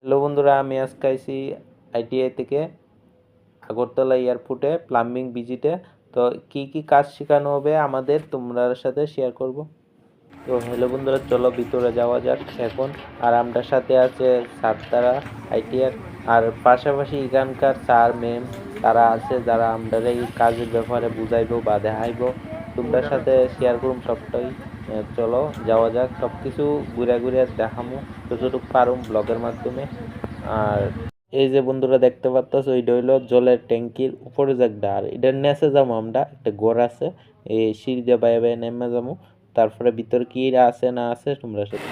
Hello বন্ধুরা, আমি আজকে আইছি আইটিআই থেকে আগরতলা এয়ারপোর্টে প্লাম্বিং ভিজিটে। তো কি কি কাজ শেখানো হবে আমাদের তোমরা সাথে শেয়ার করব। তো হ্যালো বন্ধুরা, চলো ভিতরে যাওয়া যাক এখন। আর আমরা সাথে আছে স্যার তারা আইটিআর, আর পাশাপাশি এখানকার স্যার ম্যাম তারা আছে যারা আমরা এই কাজের ব্যাপারে বুঝাইবো বা দেখাইবো। তোমরা সাথে শেয়ার করুম সবটাই। চলো যাওয়া যাক, সব কিছু ঘুরে ঘুরে দেখামু যতটুকু পারুম ব্লগের মাধ্যমে। আর এই যে বন্ধুরা দেখতে পাচ্ছ, এটা হইলো জলের ট্যাঙ্কির উপরে জায়গা, আর এটার নিচে যাবো আমরা, একটা ঘর আছে, এই সিঁড়ি দিয়ে বাইরে বাইরে নেমে যাবো। তারপরে ভিতর কি আছে না আছে তোমরা সাথে।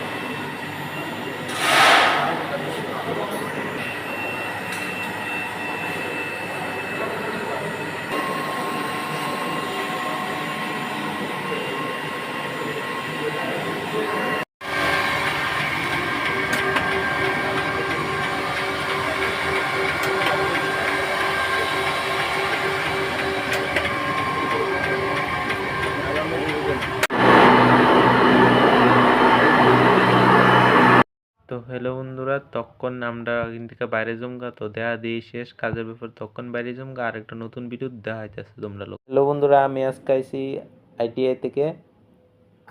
তো হ্যালো বন্ধুরা, তখন আমরা এখান থেকে বাইরে জমগা, তো দেখা দিয়ে শেষ কাজের ব্যাপার, তখন বাইরে জমগা আর একটা নতুন ভিডিও দেখা যাচ্ছে তোমরা লোক। হ্যালো বন্ধুরা, আমি আজকে আইছি আইটিআই থেকে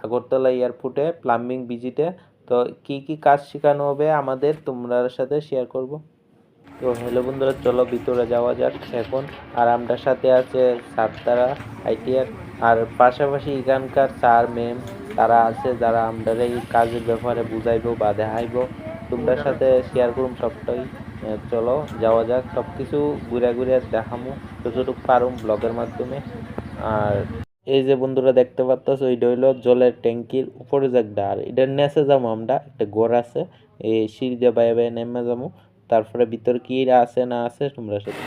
আগরতলা এয়ারপোর্টে প্লাম্বিং ভিজিটে। তো কি কি কাজ শেখানো হবে আমাদের তোমরা সাথে শেয়ার করব। তো হ্যালো বন্ধুরা, চলো ভিতরে যাওয়া যাক এখন। আর আমরা সাথে আছে স্যার তারা আইটিআর, আর পাশাপাশি এখানকার স্যার ম্যাম তারা আছে যারা আমরা এই কাজের ব্যাপারে বুঝাইবো বা দেখাইবো। তোমরা সাথে শেয়ার করুম সবটাই। চলো যাওয়া যাক, সব কিছু ঘুরে ঘুরে দেখামু যতটুকু পারুম ব্লগের মাধ্যমে। আর এই যে বন্ধুরা দেখতে পাচ্ছ, এইটা হইলো জলের ট্যাঙ্কির উপরে জায়গা, আর এটার নিচে যাবো আমরা, একটা ঘর আছে, এই সিঁড়ি দিয়ে বাইরে বাইরে নেমে যাবো। তারপরে ভিতর কি আছে না আছে তোমরা সাথে।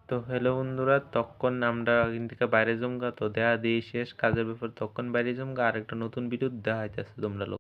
তো হ্যালো বন্ধুরা, তখন আমরা এখান থেকে বাইরে জমগা, তো দেখা দিয়ে শেষ কাজের ব্যাপার, তখন বাইরে জমগা আর একটা নতুন ভিডিও দেখা যাচ্ছে তোমরা লোক।